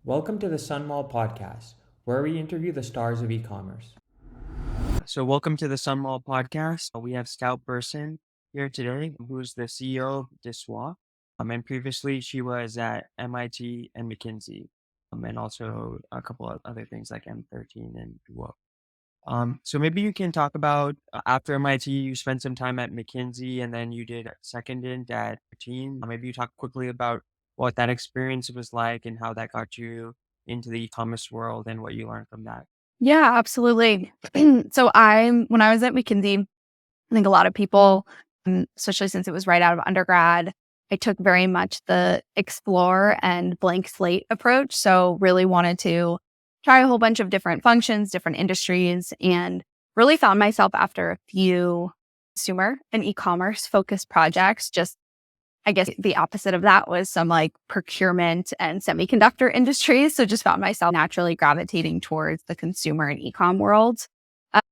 Welcome to the Sunmall podcast, where we interview the stars of e-commerce. So, welcome to the Sunmall podcast. We have Scout Brisson here today, who's the CEO of Diswa. And previously, she was at MIT and McKinsey, and also a couple of other things like M13 and Duo. So maybe you can talk about after MIT, you spent some time at McKinsey, and then you did a secondment at 13. Maybe you talk quickly about what that experience was like and how that got you into the e-commerce world and what you learned from that. Yeah, absolutely. When I was at McKinsey, I think a lot of people, especially since it was right out of undergrad, I took very much the explore and blank slate approach. So really wanted to try a whole bunch of different functions, different industries, and really found myself after a few consumer and e-commerce focused projects, just I guess the opposite of that was some like procurement and semiconductor industries. So just found myself naturally gravitating towards the consumer and e-com world.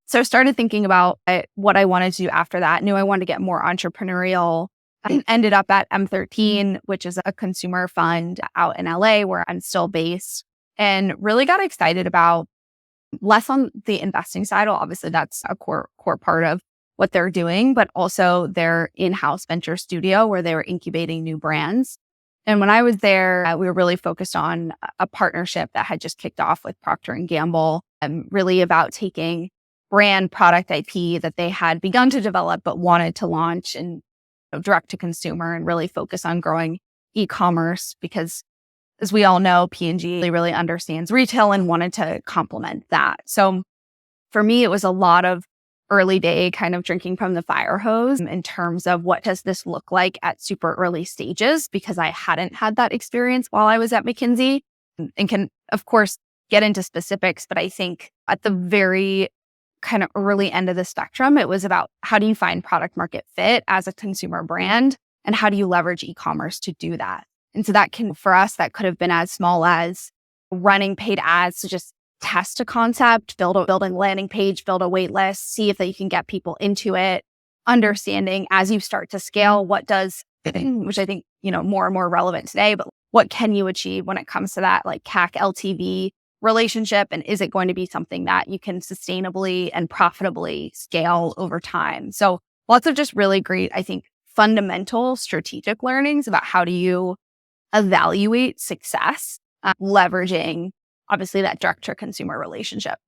So I started thinking about what I wanted to do after that. Knew I wanted to get more entrepreneurial. I ended up at M13, which is a consumer fund out in LA where I'm still based, and really got excited about less on the investing side. Well, obviously that's a core part of what they're doing, but also their in-house venture studio where they were incubating new brands. And when I was there, we were really focused on a partnership that had just kicked off with Procter and Gamble, and really about taking brand product IP that they had begun to develop but wanted to launch and direct to consumer and really focus on growing e-commerce because, as we all know, P&G really understands retail and wanted to complement that. So for me, it was a lot of early day kind of drinking from the fire hose in terms of what does this look like at super early stages, because I hadn't had that experience while I was at McKinsey and can, of course, get into specifics. But I think at the very kind of early end of the spectrum, it was about how do you find product market fit as a consumer brand and how do you leverage e-commerce to do that? And so for us, that could have been as small as running paid ads to just test a concept, build a landing page, build a wait list, see if you can get people into it, understanding as you start to scale, which I think, more and more relevant today, but what can you achieve when it comes to that like CAC LTV relationship? And is it going to be something that you can sustainably and profitably scale over time? So lots of just really great, I think, fundamental strategic learnings about how do you evaluate success, leveraging obviously that direct to consumer relationship.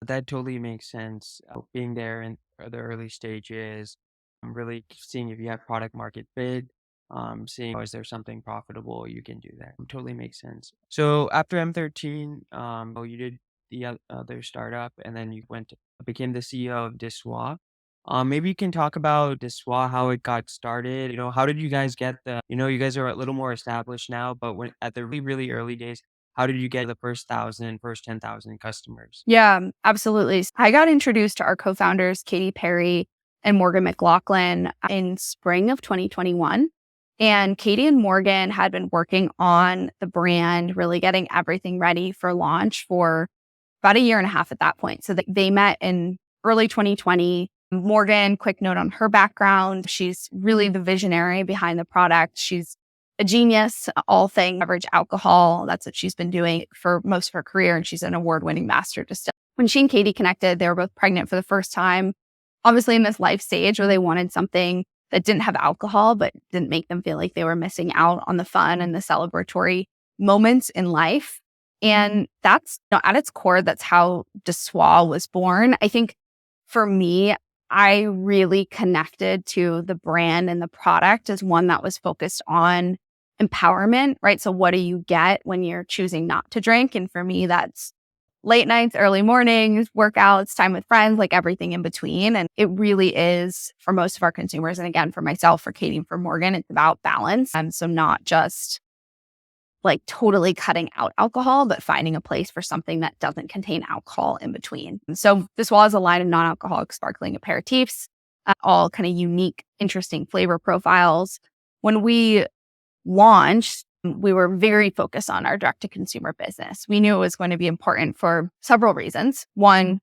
That totally makes sense. Being there in the early stages, really seeing if you have product market fit, seeing is there something profitable you can do that. Totally makes sense. So after M13, you did the other startup, and then you became the CEO of Diswa. Maybe you can talk about Diswa, how it got started. How did you guys get you guys are a little more established now, but when at the really, really early days, how did you get the first 10,000 customers? Yeah, absolutely. I got introduced to our co-founders, Katy Perry and Morgan McLaughlin, in spring of 2021. And Katy and Morgan had been working on the brand, really getting everything ready for launch for about a year and a half at that point. So they met in early 2020. Morgan, quick note on her background, she's really the visionary behind the product. She's a genius, all things beverage alcohol. That's what she's been doing for most of her career. And she's an award-winning master distiller. When she and Katy connected, they were both pregnant for the first time, obviously in this life stage where they wanted something that didn't have alcohol, but didn't make them feel like they were missing out on the fun and the celebratory moments in life. And that's, at its core, that's how Diswa was born. I think for me, I really connected to the brand and the product as one that was focused on empowerment, right? So what do you get when you're choosing not to drink? And for me, that's late nights, early mornings, workouts, time with friends, like everything in between. And it really is for most of our consumers. And again, for myself, for Katy, and for Morgan, it's about balance. And so not just like totally cutting out alcohol, but finding a place for something that doesn't contain alcohol in between. And so this was a line of non-alcoholic sparkling aperitifs, all kind of unique, interesting flavor profiles. When we launched, we were very focused on our direct-to-consumer business. We knew it was going to be important for several reasons. One,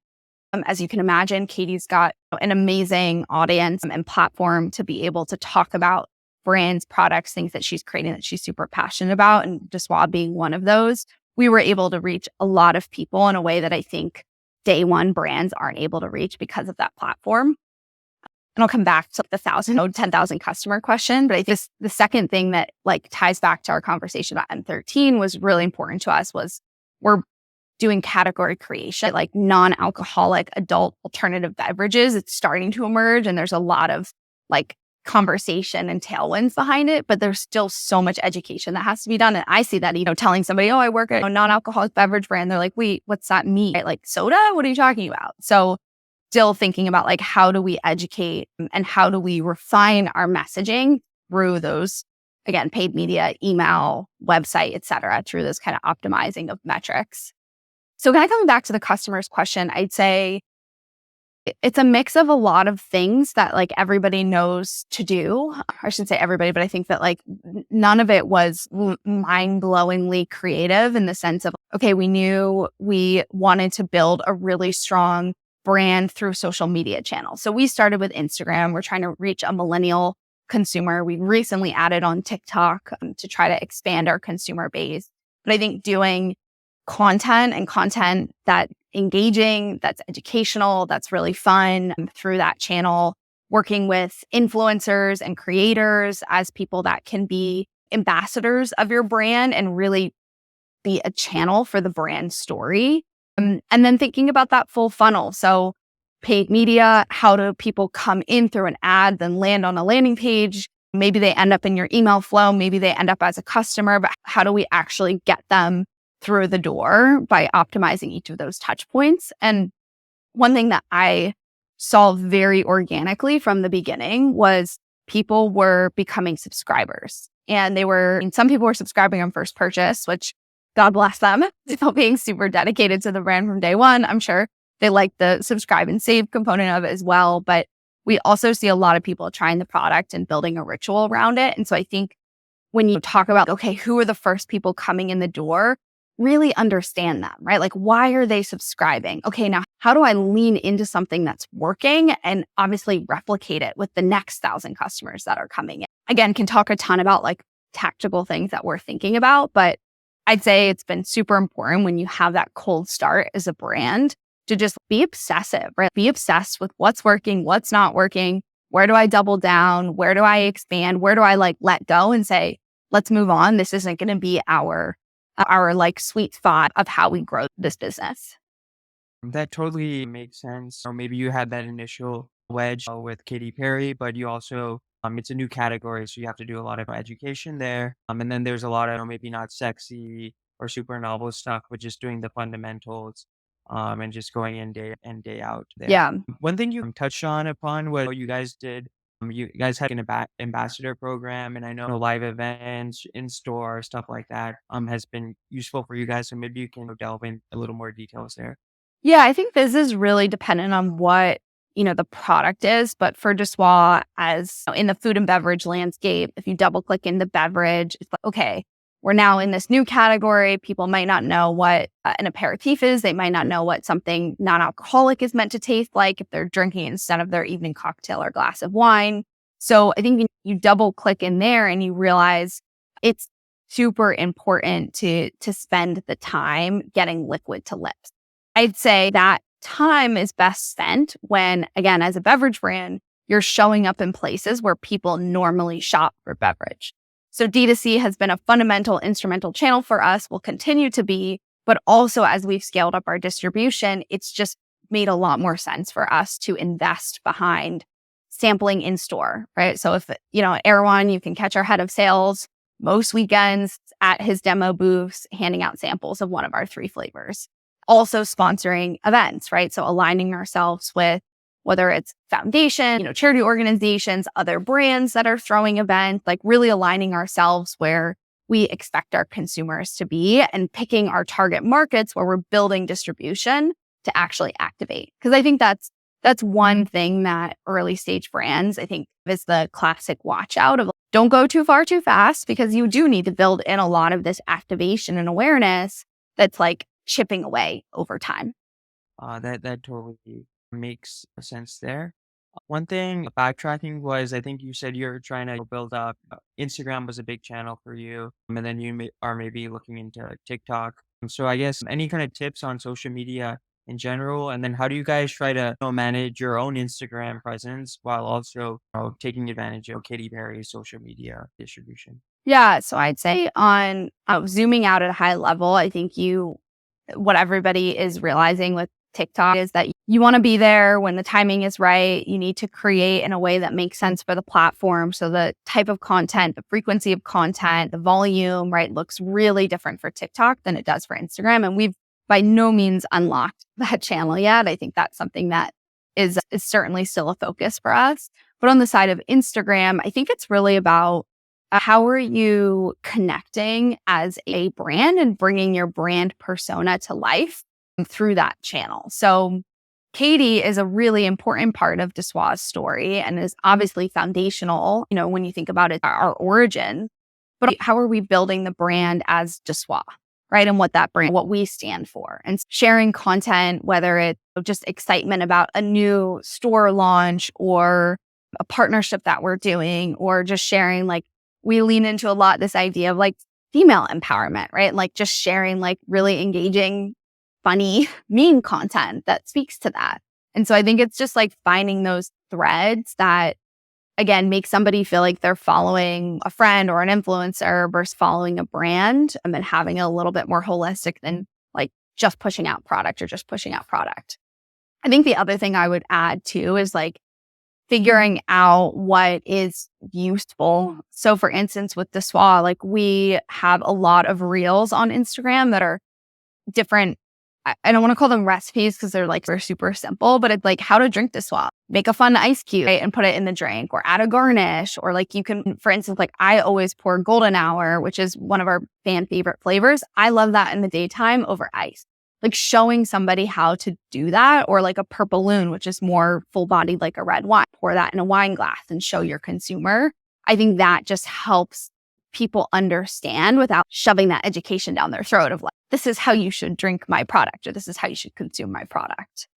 as you can imagine, Katy's got an amazing audience and platform to be able to talk about brands, products, things that she's creating that she's super passionate about, and Deswa being one of those, we were able to reach a lot of people in a way that I think day one brands aren't able to reach because of that platform. And I'll come back to the 10,000 customer question. But I think the second thing that like ties back to our conversation about M13 was really important to us was we're doing category creation, like non-alcoholic adult alternative beverages. It's starting to emerge and there's a lot of like conversation and tailwinds behind it, but there's still so much education that has to be done. And I see that, telling somebody, oh, I work at a non-alcoholic beverage brand. They're like, wait, what's that mean? Right? Like soda? What are you talking about? So still thinking about like, how do we educate and how do we refine our messaging through those, again, paid media, email, website, et cetera, through this kind of optimizing of metrics. So kind of coming back to the customer's question, I'd say it's a mix of a lot of things that like everybody knows to do. I shouldn't say everybody, but I think that like none of it was mind-blowingly creative in the sense of, okay, we knew we wanted to build a really strong brand through social media channels. So we started with Instagram. We're trying to reach a millennial consumer. We recently added on TikTok to try to expand our consumer base. But I think doing content that engaging, that's educational, that's really fun through that channel, working with influencers and creators as people that can be ambassadors of your brand and really be a channel for the brand story. And then thinking about that full funnel. So paid media, how do people come in through an ad, then land on a landing page? Maybe they end up in your email flow. Maybe they end up as a customer, but how do we actually get them through the door by optimizing each of those touch points? And one thing that I saw very organically from the beginning was people were becoming subscribers. And some people were subscribing on first purchase, which God bless them, still being super dedicated to the brand from day one. I'm sure they like the subscribe and save component of it as well. But we also see a lot of people trying the product and building a ritual around it. And so I think when you talk about, okay, who are the first people coming in the door, really understand them, right? Like, why are they subscribing? Okay, now how do I lean into something that's working and obviously replicate it with the next 1,000 customers that are coming in? Again, can talk a ton about like tactical things that we're thinking about, but I'd say it's been super important when you have that cold start as a brand to just be obsessive, right? Be obsessed with what's working, what's not working. Where do I double down? Where do I expand? Where do I like let go and say, let's move on. This isn't going to be our like sweet spot of how we grow this business. That totally makes sense. Or maybe you had that initial wedge with Katy Perry, but you also, it's a new category, so you have to do a lot of education there. And then there's a lot of maybe not sexy or super novel stuff, but just doing the fundamentals and just going in day out there. Yeah. One thing you touched upon was what you guys did. You guys had an ambassador program, and I know live events, in-store, stuff like that has been useful for you guys. So maybe you can delve in a little more details there. Yeah, I think this is really dependent on what, the product is. But for Deswa, as in the food and beverage landscape, if you double click into beverage, it's like, okay, we're now in this new category. People might not know what an aperitif is. They might not know what something non-alcoholic is meant to taste like if they're drinking instead of their evening cocktail or glass of wine. So I think you double click in there and you realize it's super important to spend the time getting liquid to lips. I'd say that time is best spent when, again, as a beverage brand, you're showing up in places where people normally shop for beverage. So D2C has been a fundamental instrumental channel for us, will continue to be, but also as we've scaled up our distribution, it's just made a lot more sense for us to invest behind sampling in store, right? So if, at Erewhon, you can catch our head of sales most weekends at his demo booths, handing out samples of one of our 3 flavors. Also sponsoring events, right? So aligning ourselves with whether it's foundation, charity organizations, other brands that are throwing events, like really aligning ourselves where we expect our consumers to be and picking our target markets where we're building distribution to actually activate. Because I think that's one thing that early stage brands, I think, is the classic watch out of don't go too far too fast, because you do need to build in a lot of this activation and awareness that's like chipping away over time. That totally makes sense there. One thing backtracking was I think you said you're trying to build up Instagram was a big channel for you, and then are maybe looking into TikTok. So I guess any kind of tips on social media in general, and then how do you guys try to manage your own Instagram presence while also taking advantage of Katy Perry's social media distribution? Yeah, so I'd say on zooming out at a high level, I think what everybody is realizing with TikTok is that you want to be there when the timing is right. You need to create in a way that makes sense for the platform. So the type of content, the frequency of content, the volume, right, looks really different for TikTok than it does for Instagram. And we've by no means unlocked that channel yet. I think that's something that is certainly still a focus for us. But on the side of Instagram, I think it's really about how are you connecting as a brand and bringing your brand persona to life through that channel? So Katy is a really important part of Dessoir's story and is obviously foundational, when you think about it, our origin. But how are we building the brand as Dessoir, right? And what we stand for, and sharing content, whether it's just excitement about a new store launch or a partnership that we're doing, or just sharing, like, we lean into a lot this idea of like female empowerment, right? Like just sharing like really engaging, funny meme content that speaks to that. And so I think it's just like finding those threads that, again, make somebody feel like they're following a friend or an influencer versus following a brand, and then having a little bit more holistic than like just pushing out product or just pushing out product. I think the other thing I would add too is like figuring out what is useful. So for instance, with Dessoir, like we have a lot of reels on Instagram that are different. I don't want to call them recipes because they're super simple, but it's like how to drink Dessoir. Make a fun ice cube, right, and put it in the drink, or add a garnish, or like you can, for instance, like I always pour golden hour, which is one of our fan favorite flavors. I love that in the daytime over ice. Like showing somebody how to do that, or like a purpleoon, which is more full bodied like a red wine. Pour that in a wine glass and show your consumer. I think that just helps people understand without shoving that education down their throat of like, this is how you should drink my product, or this is how you should consume my product.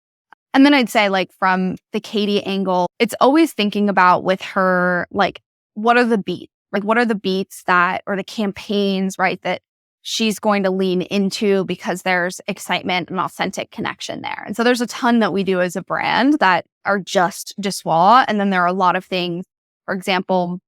And then I'd say, like, from the Katy angle, it's always thinking about with her, like, what are the beats? Like, what are the beats or the campaigns, right, that she's going to lean into because there's excitement and authentic connection there. And so there's a ton that we do as a brand that are just Dessoir. And then there are a lot of things. For example,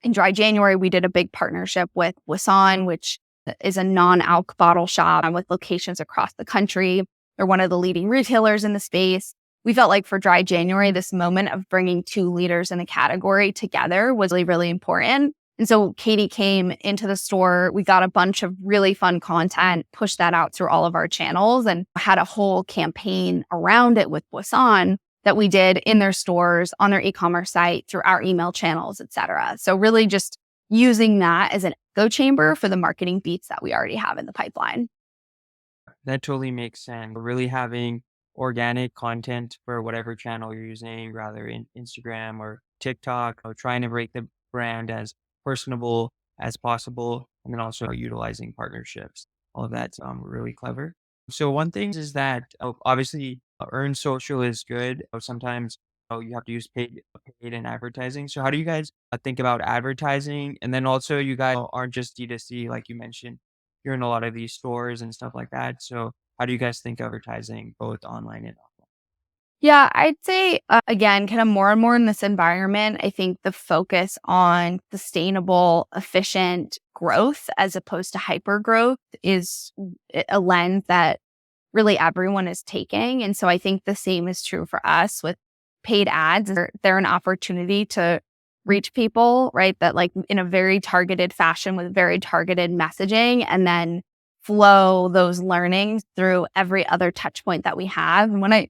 in Dry January, we did a big partnership with Brisson, which is a non-alc bottle shop with locations across the country. They're one of the leading retailers in the space. We felt like for Dry January, this moment of bringing two leaders in the category together was really, really important. And so Katy came into the store. We got a bunch of really fun content, pushed that out through all of our channels, and had a whole campaign around it with Brisson that we did in their stores, on their e-commerce site, through our email channels, et cetera. So really just using that as an echo chamber for the marketing beats that we already have in the pipeline. That totally makes sense. Really having organic content for whatever channel you're using, rather in Instagram or TikTok, trying to break the brand as personable as possible, and then also utilizing partnerships. All of that's really clever. So one thing is that obviously earned social is good. Sometimes you have to use paid in advertising. So how do you guys think about advertising? And then also you guys aren't just D2C, like you mentioned. You're in a lot of these stores and stuff like that. So how do you guys think advertising both online and offline? Yeah, I'd say, again, kind of more and more in this environment, I think the focus on sustainable, efficient growth as opposed to hyper growth is a lens that really everyone is taking. And so I think the same is true for us with paid ads. They're an opportunity to reach people, right? That like in a very targeted fashion with very targeted messaging, and then flow those learnings through every other touch point that we have. And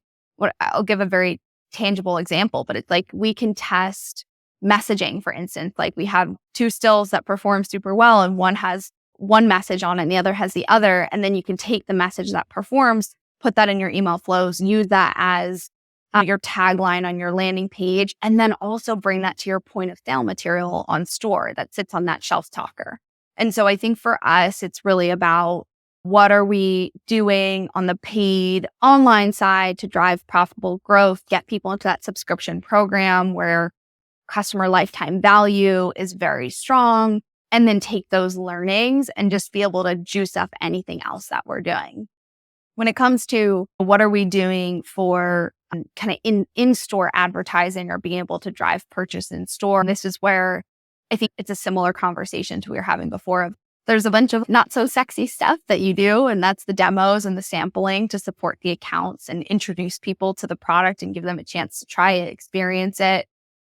I'll give a very tangible example, but it's like we can test messaging, for instance. Like we have two stills that perform super well, and one has one message on it and the other has the other. And then you can take the message that performs, put that in your email flows, use that as your tagline on your landing page, and then also bring that to your point of sale material on store that sits on that shelf talker. And so I think for us, it's really about What are we doing on the paid online side to drive profitable growth, get people into that subscription program where customer lifetime value is very strong, and then take those learnings and just be able to juice up anything else that we're doing. When it comes to what are we doing for kind of in-store advertising or being able to drive purchase in store, this is where I think it's a similar conversation to we were having before of there's a bunch of not so sexy stuff that you do, and that's the demos and the sampling to support the accounts and introduce people to the product and give them a chance to try it, experience it.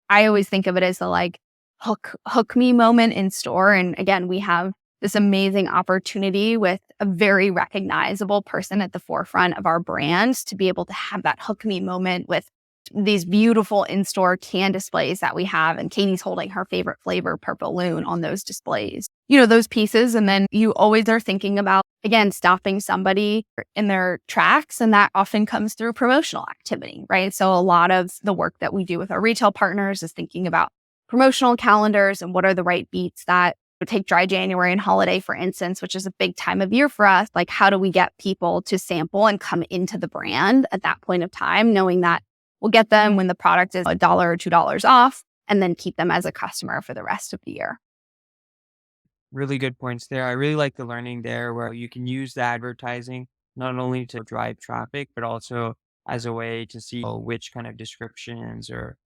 I always think of it as the like hook me moment in store. And again, we have this amazing opportunity with a very recognizable person at the forefront of our brand to be able to have that hook me moment with these beautiful in-store can displays that we have. And Katie's holding her favorite flavor, Purple Loon, on those displays. Those pieces. And then you always are thinking about, again, stopping somebody in their tracks. And that often comes through promotional activity, right? So a lot of the work that we do with our retail partners is thinking about promotional calendars and what are the right beats that take Dry January and holiday, for instance, which is a big time of year for us. Like, how do we get people to sample and come into the brand at that point of time, knowing that we'll get them when the product is $1 or $2 off, and then keep them as a customer for the rest of the year. Really good points there. I really like the learning there where you can use the advertising not only to drive traffic, but also as a way to see which kind of descriptions or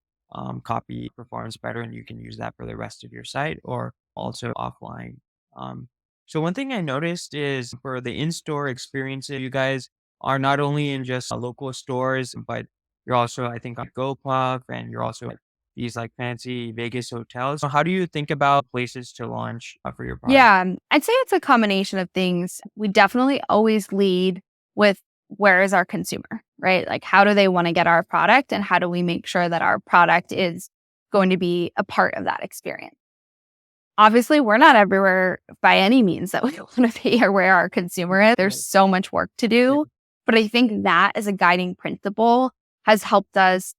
copy performs better. And you can use that for the rest of your site or also offline. Um, so one thing I noticed is for the in-store experiences, you guys are not only in just local stores, but you're also, I think, on GoPuff and you're also these like fancy Vegas hotels. So how do you think about places to launch for your product? Yeah, I'd say it's a combination of things. We definitely always lead with where is our consumer, right? Like, how do they want to get our product, and how do we make sure that our product is going to be a part of that experience? Obviously, we're not everywhere by any means that we want to be or where our consumer is. There's so much work to do. But I think that as a guiding principle has helped us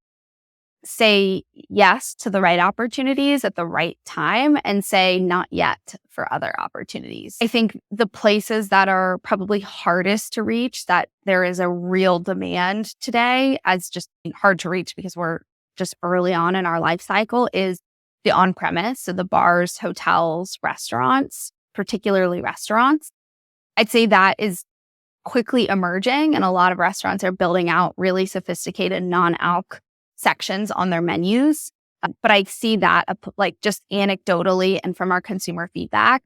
say yes to the right opportunities at the right time and say not yet for other opportunities. I think the places that are probably hardest to reach, that there is a real demand today as just hard to reach because we're just early on in our life cycle, is the on-premise. So the bars, hotels, restaurants, particularly restaurants. I'd say that is quickly emerging, and a lot of restaurants are building out really sophisticated non-alc sections on their menus. But I see that like just anecdotally and from our consumer feedback,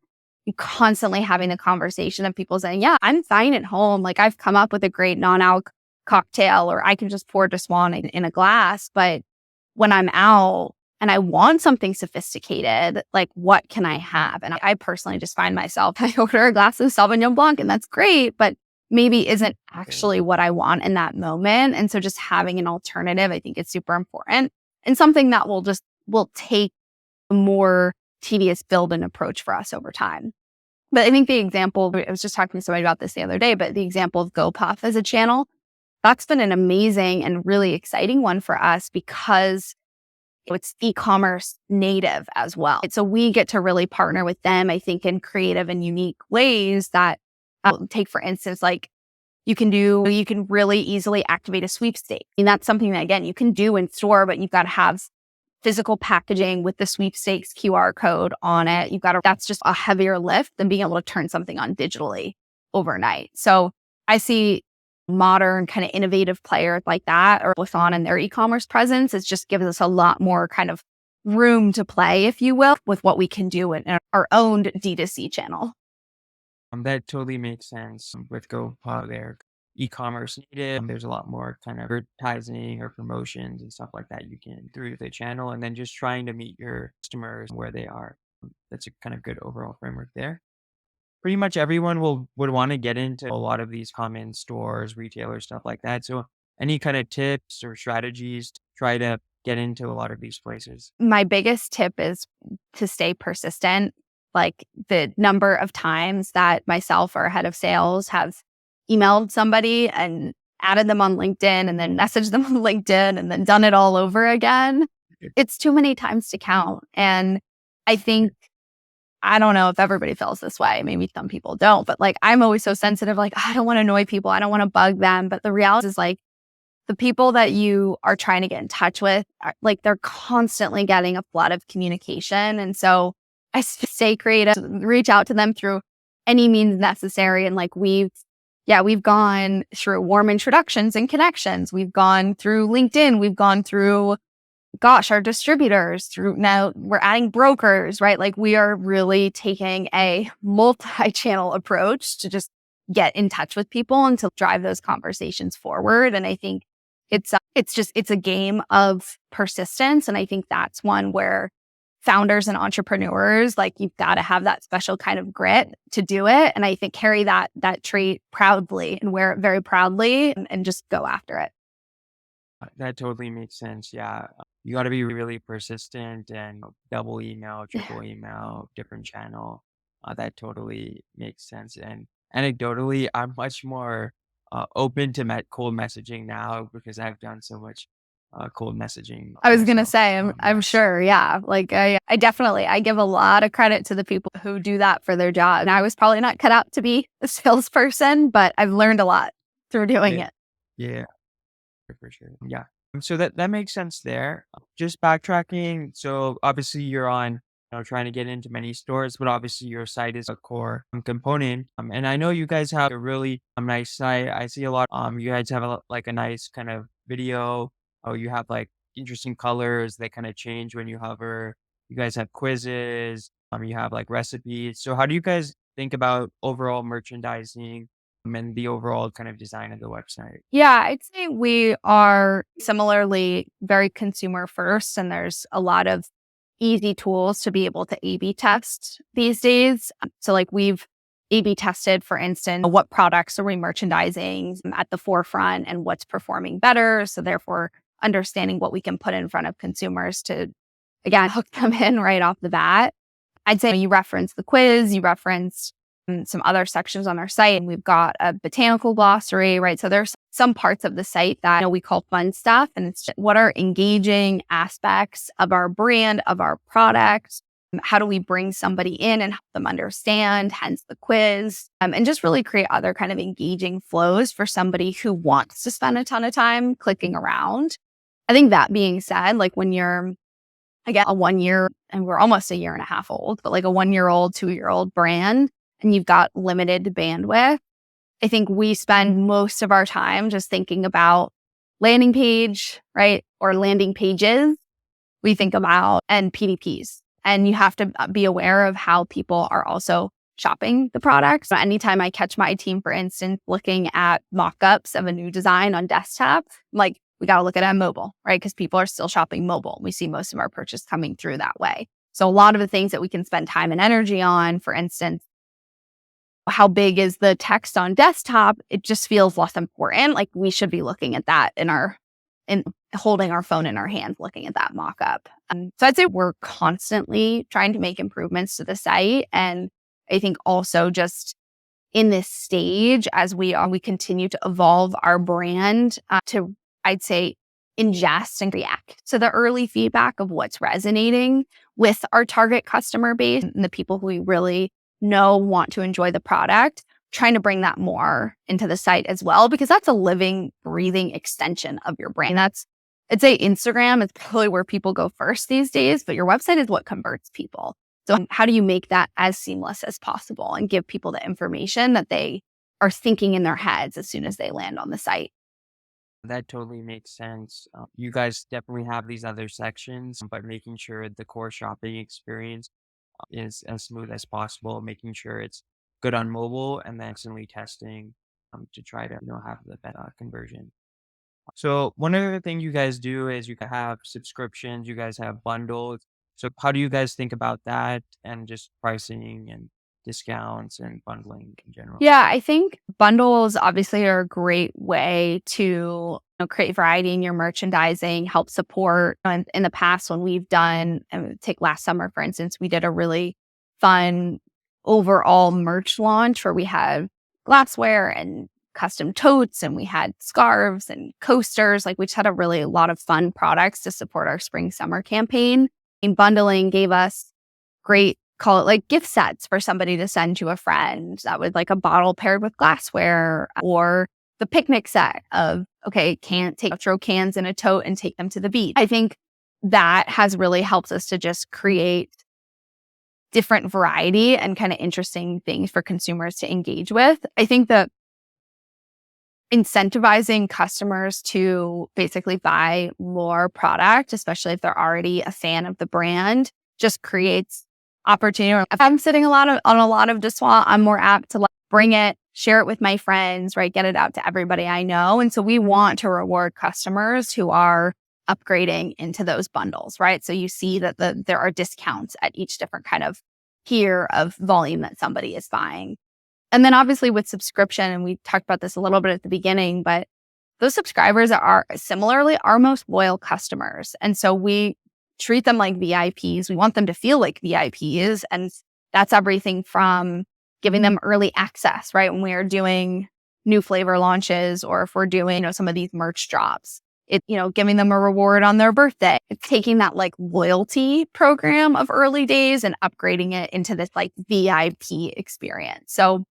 constantly having the conversation of people saying, yeah, I'm fine at home. Like, I've come up with a great non-alc cocktail, or I can just pour de Swan in a glass. But when I'm out and I want something sophisticated, like, what can I have? And I personally just find myself, I order a glass of Sauvignon Blanc and that's great, but maybe isn't actually what I want in that moment. And so just having an alternative, I think it's super important, and something that will take a more tedious build and approach for us over time. But I think the example, I was just talking to somebody about this the other day, but the example of GoPuff as a channel, that's been an amazing and really exciting one for us because it's e-commerce native as well. So we get to really partner with them, I think, in creative and unique ways that take, for instance, like you can really easily activate a sweepstake. And that's something that, again, you can do in store, but you've got to have physical packaging with the sweepstakes QR code on it. That's just a heavier lift than being able to turn something on digitally overnight. So I see modern kind of innovative players like that, or Brisson and their e-commerce presence, is just gives us a lot more kind of room to play, if you will, with what we can do in our own D2C channel. That totally makes sense with GoPuff. Their e-commerce native. There's a lot more kind of advertising or promotions and stuff like that you can through the channel, and then just trying to meet your customers where they are. That's a kind of good overall framework there. Pretty much everyone would want to get into a lot of these common stores, retailers, stuff like that. So any kind of tips or strategies to try to get into a lot of these places? My biggest tip is to stay persistent. Like, the number of times that myself or head of sales have emailed somebody and added them on LinkedIn and then messaged them on LinkedIn and then done it all over again, it's too many times to count. And I think I don't know if everybody feels this way. Maybe some people don't, but like, I'm always so sensitive. Like, I don't want to annoy people. I don't want to bug them. But the reality is like, the people that you are trying to get in touch with, like they're constantly getting a flood of communication. And so I stay creative, reach out to them through any means necessary. And like we've gone through warm introductions and connections. We've gone through LinkedIn. We've gone through, our distributors, through now we're adding brokers, right? Like we are really taking a multi-channel approach to just get in touch with people and to drive those conversations forward. And I think it's a game of persistence. And I think that's one where founders and entrepreneurs, like you've got to have that special kind of grit to do it. And I think carry that trait proudly and wear it very proudly and just go after it. That totally makes sense. Yeah. You got to be really persistent and double email, triple email, different channel. That totally makes sense. And anecdotally, I'm much more open to cold messaging now because I've done so much cold messaging I was going to myself. say, I'm sure. Yeah. Like I give a lot of credit to the people who do that for their job. And I was probably not cut out to be a salesperson, but I've learned a lot through doing it. Yeah, for sure. Yeah. So that makes sense there. Just backtracking. So obviously you're on, trying to get into many stores, but obviously your site is a core component. And I know you guys have a really nice site. I see a lot. You guys have like a nice kind of video. Oh, you have like interesting colors that kind of change when you hover. You guys have quizzes. You have like recipes. So how do you guys think about overall merchandising and the overall kind of design of the website? Yeah, I'd say we are similarly very consumer first, and there's a lot of easy tools to be able to A/B test these days. So, like we've A/B tested, for instance, what products are we merchandising at the forefront and what's performing better. So, therefore, understanding what we can put in front of consumers to, again, hook them in right off the bat. I'd say you referenced the quiz, you referenced some other sections on our site, and we've got a botanical glossary, right? So there's some parts of the site that we call fun stuff, and it's just what are engaging aspects of our brand, of our product. How do we bring somebody in and help them understand, hence the quiz, and just really create other kind of engaging flows for somebody who wants to spend a ton of time clicking around. I think that being said, like when you're, again, a 1 year, and we're almost a year and a half old, but like a 1-year-old, 2-year-old brand, and you've got limited bandwidth, I think we spend most of our time just thinking about landing page, right? Or landing pages. We think about and PDPs. And you have to be aware of how people are also shopping the product. So anytime I catch my team, for instance, looking at mock-ups of a new design on desktop, like we got to look at it on mobile, right? Because people are still shopping mobile. We see most of our purchase coming through that way. So a lot of the things that we can spend time and energy on, for instance, how big is the text on desktop? It just feels less important. Like we should be looking at that in holding our phone in our hand, looking at that mock-up. So I'd say we're constantly trying to make improvements to the site. And I think also just in this stage, as we continue to evolve our brand to, I'd say, ingest and react to the early feedback of what's resonating with our target customer base and the people who we really want to enjoy the product, trying to bring that more into the site as well, because that's a living, breathing extension of your brand. I'd say Instagram is probably where people go first these days, but your website is what converts people. So how do you make that as seamless as possible and give people the information that they are thinking in their heads as soon as they land on the site? That totally makes sense. You guys definitely have these other sections, but making sure the core shopping experience is as smooth as possible, making sure it's good on mobile, and then constantly testing to try to have the better conversion. So one other thing you guys do is you have subscriptions, you guys have bundles. So how do you guys think about that and just pricing and discounts and bundling in general? Yeah, I think bundles obviously are a great way to create variety in your merchandising, help support. In the past, when we've done, take last summer, for instance, we did a really fun overall merch launch where we had glassware and custom totes, and we had scarves and coasters. Like we just had a lot of fun products to support our spring summer campaign. And bundling gave us great call it like gift sets for somebody to send to a friend. That would like a bottle paired with glassware, or the picnic set of, okay, throw cans in a tote and take them to the beach. I think that has really helped us to just create different variety and kind of interesting things for consumers to engage with. I think that incentivizing customers to basically buy more product, especially if they're already a fan of the brand, just creates opportunity. If I'm sitting on a lot of Dessois, I'm more apt to like bring it, share it with my friends, right? Get it out to everybody I know. And so we want to reward customers who are upgrading into those bundles, right? So you see that there are discounts at each different kind of tier of volume that somebody is buying. And then obviously with subscription, and we talked about this a little bit at the beginning, but those subscribers are similarly our most loyal customers. And so we treat them like VIPs. We want them to feel like VIPs. And that's everything from giving them early access, right? When we are doing new flavor launches, or if we're doing, some of these merch drops, giving them a reward on their birthday. It's taking that like loyalty program of early days and upgrading it into this like VIP experience. So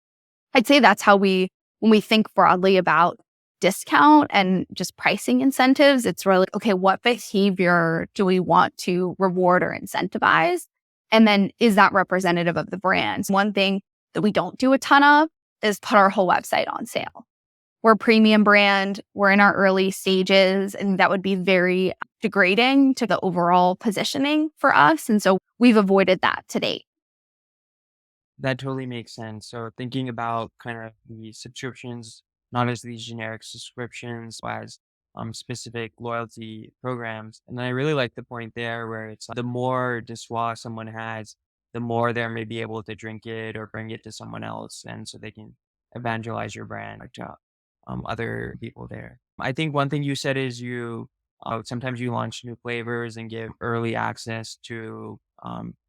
I'd say that's how when we think broadly about discount and just pricing incentives, it's really, okay, what behavior do we want to reward or incentivize? And then is that representative of the brand? One thing that we don't do a ton of is put our whole website on sale. We're a premium brand. We're in our early stages, and that would be very degrading to the overall positioning for us. And so we've avoided that to date. That totally makes sense. So thinking about kind of the subscriptions, not as these generic subscriptions, but as specific loyalty programs. And then I really like the point there where it's the more Dessois someone has, the more they're maybe able to drink it or bring it to someone else. And so they can evangelize your brand to other people there. I think one thing you said is sometimes you launch new flavors and give early access to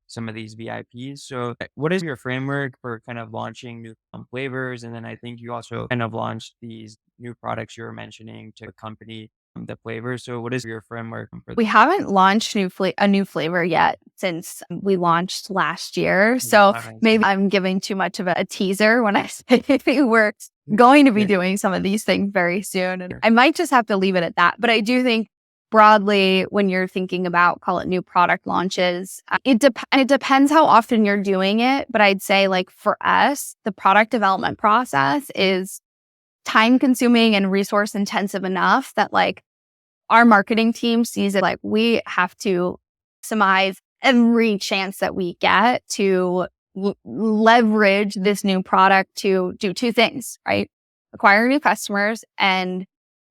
some of these VIPs. So what is your framework for kind of launching new flavors? And then I think you also kind of launched these new products you were mentioning to accompany the flavors. So what is your framework for We haven't launched a new flavor yet since we launched last year. So maybe I'm giving too much of a teaser when I say we're going to be doing some of these things very soon. And I might just have to leave it at that. But I do think broadly, when you're thinking about, call it new product launches, it depends how often you're doing it. But I'd say like for us, the product development process is time consuming and resource intensive enough that like our marketing team sees it like we have to maximize every chance that we get to leverage this new product to do two things, right? Acquire new customers and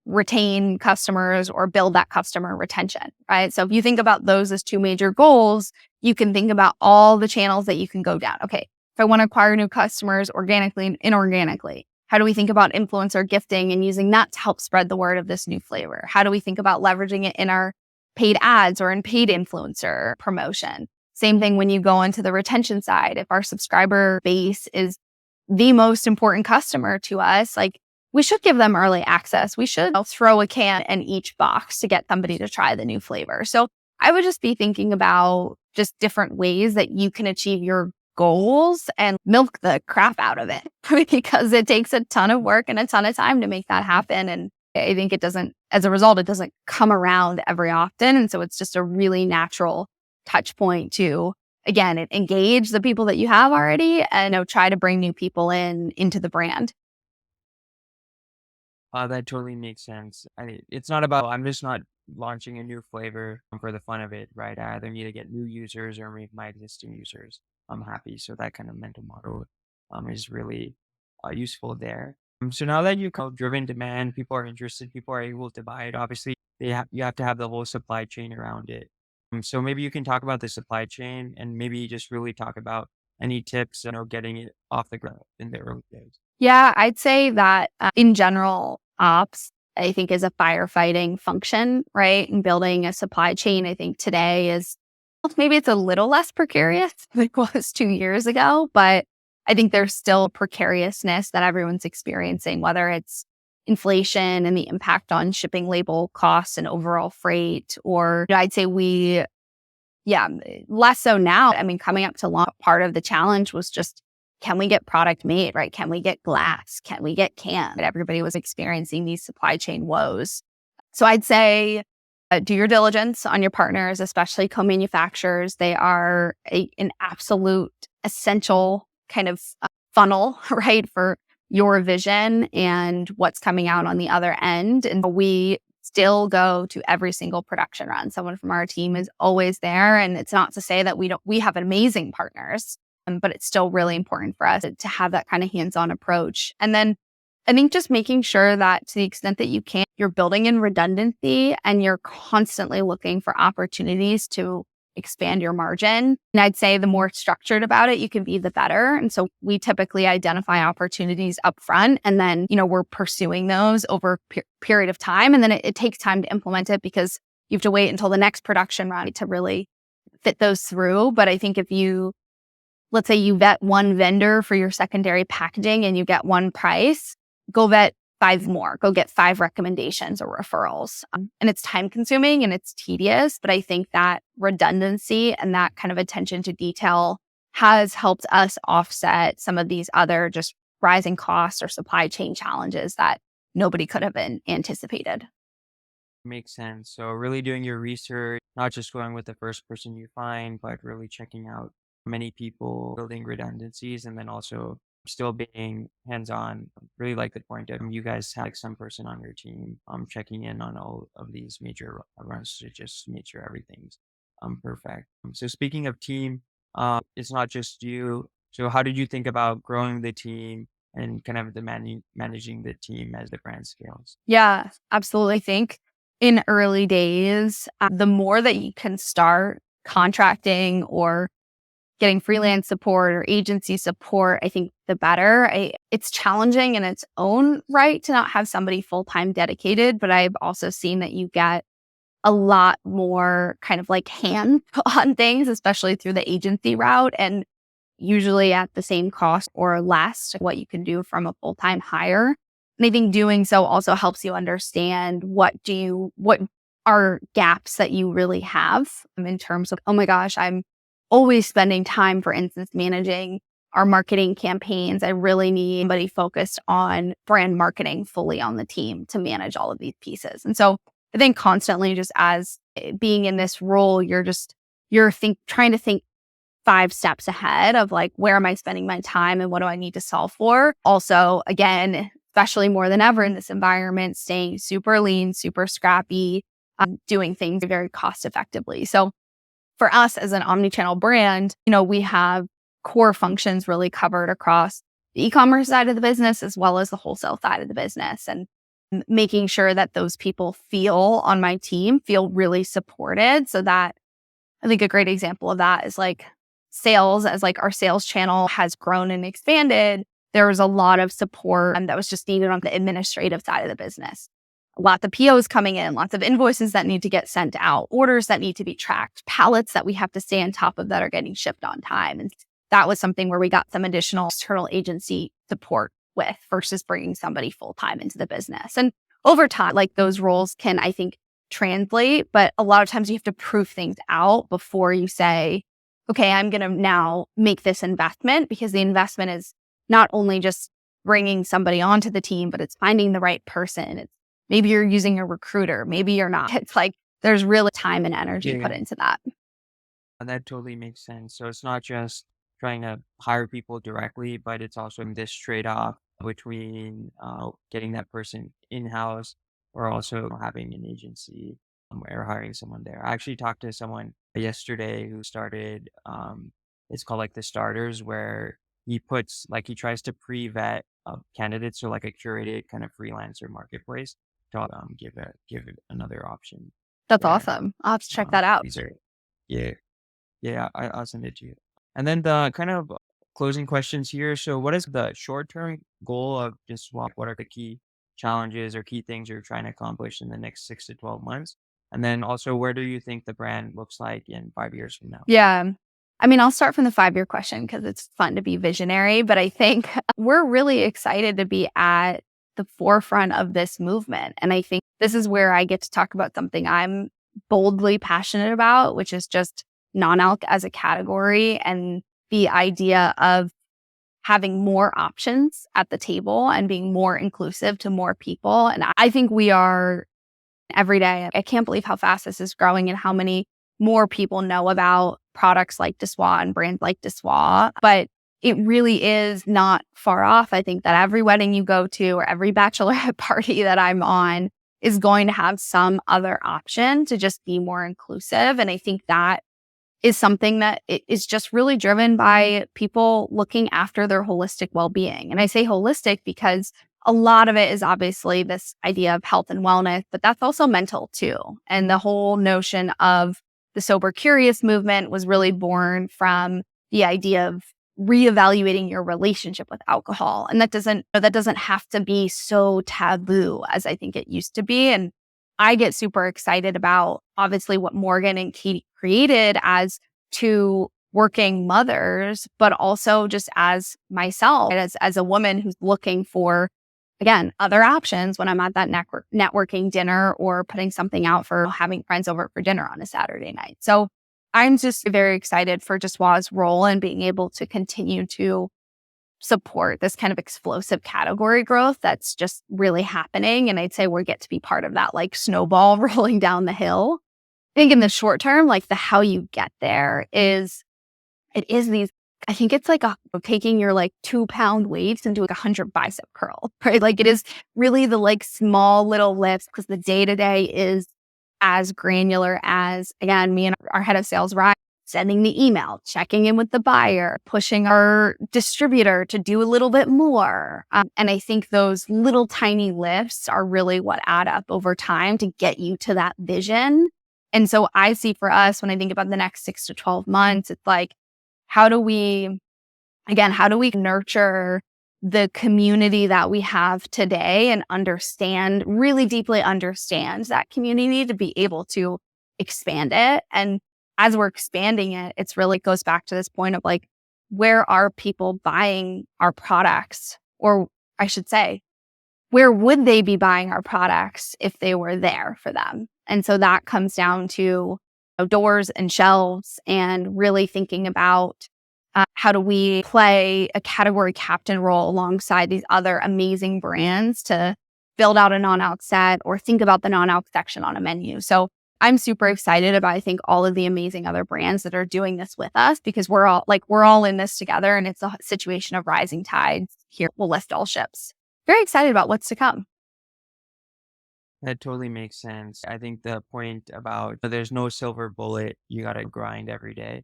retain customers or build that customer retention, right? So if you think about those as two major goals, you can think about all the channels that you can go down. Okay, if I want to acquire new customers organically and inorganically, how do we think about influencer gifting and using that to help spread the word of this new flavor? How do we think about leveraging it in our paid ads or in paid influencer promotion? Same thing when you go into the retention side. If our subscriber base is the most important customer to us, like we should give them early access. We should throw a can in each box to get somebody to try the new flavor. So I would just be thinking about just different ways that you can achieve your goals and milk the crap out of it because it takes a ton of work and a ton of time to make that happen. And I think as a result, it doesn't come around every often. And so it's just a really natural touch point to, again, engage the people that you have already and try to bring new people into the brand. That totally makes sense. It's not about, I'm just not launching a new flavor for the fun of it, right? I either need to get new users or make my existing users happy. So that kind of mental model is really useful there. So now that you've driven demand, people are interested, people are able to buy it. Obviously, you have to have the whole supply chain around it. So maybe you can talk about the supply chain and maybe just really talk about any tips, getting it off the ground in the early days. Yeah, I'd say that in general, ops, I think, is a firefighting function, right? And building a supply chain, I think today maybe it's a little less precarious than it was 2 years ago, but I think there's still precariousness that everyone's experiencing, whether it's inflation and the impact on shipping label costs and overall freight, or I'd say we Yeah, less so now. I mean, coming up to launch, part of the challenge was just, can we get product made, right? Can we get glass? Can we get canned? Everybody was experiencing these supply chain woes. So I'd say do your diligence on your partners, especially co-manufacturers. They are an absolute essential kind of funnel, right, for your vision and what's coming out on the other end. And we still go to every single production run. Someone from our team is always there. And it's not to say that we have amazing partners, but it's still really important for us to have that kind of hands-on approach. And then I think just making sure that to the extent that you can, you're building in redundancy and you're constantly looking for opportunities to expand your margin. And I'd say the more structured about it you can be, the better. And so we typically identify opportunities up front, and then, we're pursuing those over a period of time. And then it takes time to implement it because you have to wait until the next production run to really fit those through. But I think let's say you vet one vendor for your secondary packaging and you get one price, go vet 5 more, go get 5 recommendations or referrals. And it's time consuming and it's tedious, but I think that redundancy and that kind of attention to detail has helped us offset some of these other just rising costs or supply chain challenges that nobody could have been anticipated. Makes sense. So really doing your research, not just going with the first person you find, but really checking out many people, building redundancies, and then also still being hands-on. Really like the point of you guys have like some person on your team checking in on all of these major runs to just make sure everything's perfect. So speaking of team, it's not just you. So how did you think about growing the team and kind of managing the team as the brand scales? Yeah, absolutely. I think in early days, the more that you can start contracting or getting freelance support or agency support, I think the better. It's challenging in its own right to not have somebody full-time dedicated, but I've also seen that you get a lot more kind of like hand on things, especially through the agency route, and usually at the same cost or less what you can do from a full-time hire. And I think doing so also helps you understand what are gaps that you really have in terms of, oh my gosh, I'm always spending time, for instance, managing our marketing campaigns. I really need somebody focused on brand marketing fully on the team to manage all of these pieces. And so I think constantly just as being in this role, you're trying to think 5 steps ahead of like, where am I spending my time and what do I need to solve for? Also, again, especially more than ever in this environment, staying super lean, super scrappy, doing things very cost effectively. So for us as an omnichannel brand, we have core functions really covered across the e-commerce side of the business as well as the wholesale side of the business. And making sure that those people on my team feel really supported. So that I think a great example of that is like sales, as like our sales channel has grown and expanded. There was a lot of support that was just needed on the administrative side of the business. Lots of POs coming in, lots of invoices that need to get sent out, orders that need to be tracked, pallets that we have to stay on top of that are getting shipped on time. And that was something where we got some additional external agency support with versus bringing somebody full-time into the business. And over time, like those roles can, I think, translate, but a lot of times you have to prove things out before you say, okay, I'm going to now make this investment, because the investment is not only just bringing somebody onto the team, but it's finding the right person. It's maybe you're using a recruiter, maybe you're not. It's like there's really time and energy put into that. That totally makes sense. So it's not just trying to hire people directly, but it's also this trade-off between getting that person in-house or also having an agency or hiring someone there. I actually talked to someone yesterday who started, it's called like the starters, where he tries to pre-vet candidates, or like a curated kind of freelancer marketplace to give it another option That's there. awesome. I'll have to check that out. These are, yeah, yeah, I'll send it to you. And then the kind of closing questions here. So what is the short-term goal of just what are the key challenges or key things you're trying to accomplish in the next 6 to 12 months? And then also, where do you think the brand looks like in 5 years from now? Yeah. I mean, I'll start from the 5-year question because it's fun to be visionary, but I think we're really excited to be at the forefront of this movement. And I think this is where I get to talk about something I'm boldly passionate about, which is just non-alc as a category and the idea of having more options at the table and being more inclusive to more people. And I think we are every day. I can't believe how fast this is growing and how many more people know about products like Dessoir and brands like Dessoir. But it really is not far off. I think that every wedding you go to or every bachelorette party that I'm on is going to have some other option to just be more inclusive. And I think that is something that is just really driven by people looking after their holistic well-being. And I say holistic because a lot of it is obviously this idea of health and wellness, but that's also mental too. And the whole notion of the sober curious movement was really born from the idea of reevaluating your relationship with alcohol. And that doesn't have to be so taboo as I think it used to be. And I get super excited about obviously what Morgan and Katie created as two working mothers, but also just as myself, as a woman who's looking for, again, other options when I'm at that networking dinner or putting something out for having friends over for dinner on a Saturday night. So I'm just very excited for Dessoir's role and being able to continue to support this kind of explosive category growth that's just really happening. And I'd say we get to be part of that like snowball rolling down the hill. I think in the short term, like the how you get there is, I think it's like taking your like 2-pound weights and doing 100 bicep curl, right? Like it is really the like small little lifts because the day to day is as granular as, again, me and our head of sales, Ryan, sending the email, checking in with the buyer, pushing our distributor to do a little bit more. And I think those little tiny lifts are really what add up over time to get you to that vision. And so I see for us, when I think about the next 6 to 12 months, it's like, how do we nurture the community that we have today and really deeply understand that community to be able to expand it. And as we're expanding it, it's really goes back to this point of like, where are people buying our products? Or I should say, where would they be buying our products if they were there for them? And so that comes down to doors and shelves and really thinking about how do we play a category captain role alongside these other amazing brands to build out a non-alc set or think about the non-alc section on a menu. So I'm super excited about, I think, all of the amazing other brands that are doing this with us because we're all in this together and it's a situation of rising tides here. We'll lift all ships. Very excited about what's to come. That totally makes sense. I think the point about there's no silver bullet, you got to grind every day.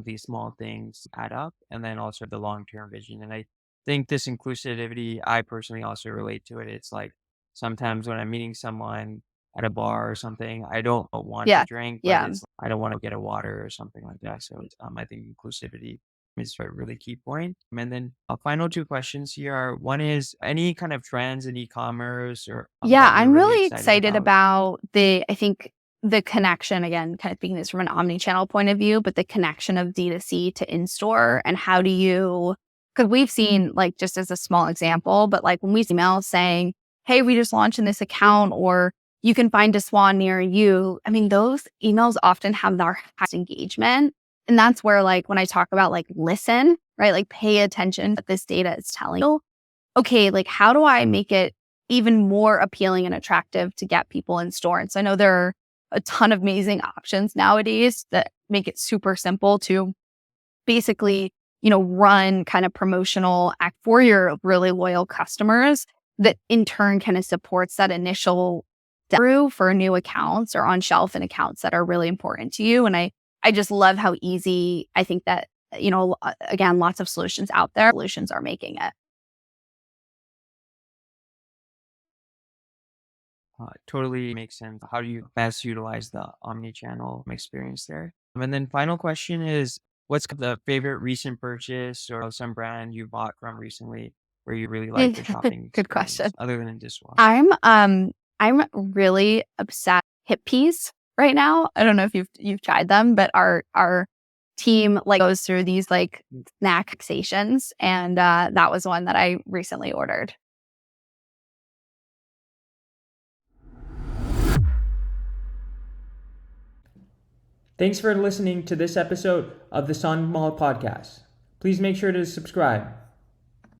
These small things add up, and then also the long-term vision. And I think this inclusivity, I personally also relate to it. It's like sometimes when I'm meeting someone at a bar or something, I don't want to Yeah. drink, but Yeah. I don't want to get a water or something like that. So I think inclusivity is a really key point. And then final two questions here are, one is any kind of trends in e-commerce or Yeah, that you're I'm really really excited excited about? about I think the connection, again, kind of speaking this from an omni-channel point of view, but the connection of D2C to in-store and how do you, because we've seen like just as a small example, but like when we see emails saying, hey, we just launched in this account or you can find a swan near you. I mean, those emails often have our highest engagement. And that's where like when I talk about like listen, right? Like pay attention to what this data is telling you. Okay, like how do I make it even more appealing and attractive to get people in store? And so I know there are a ton of amazing options nowadays that make it super simple to basically, run kind of promotional act for your really loyal customers that in turn kind of supports that initial through for new accounts or on shelf and accounts that are really important to you. And I just love how easy I think that, again, lots of solutions out there, solutions are making it. Totally makes sense. How do you best utilize the omni-channel experience there? And then final question is, what's the favorite recent purchase or some brand you bought from recently where you really like the shopping Good question. experience other than Diswa? I'm really obsessed with hip peas right now. I don't know if you've tried them, but our team like goes through these like snack fixations, and that was one that I recently ordered. Thanks for listening to this episode of the Sun Mall Podcast. Please make sure to subscribe.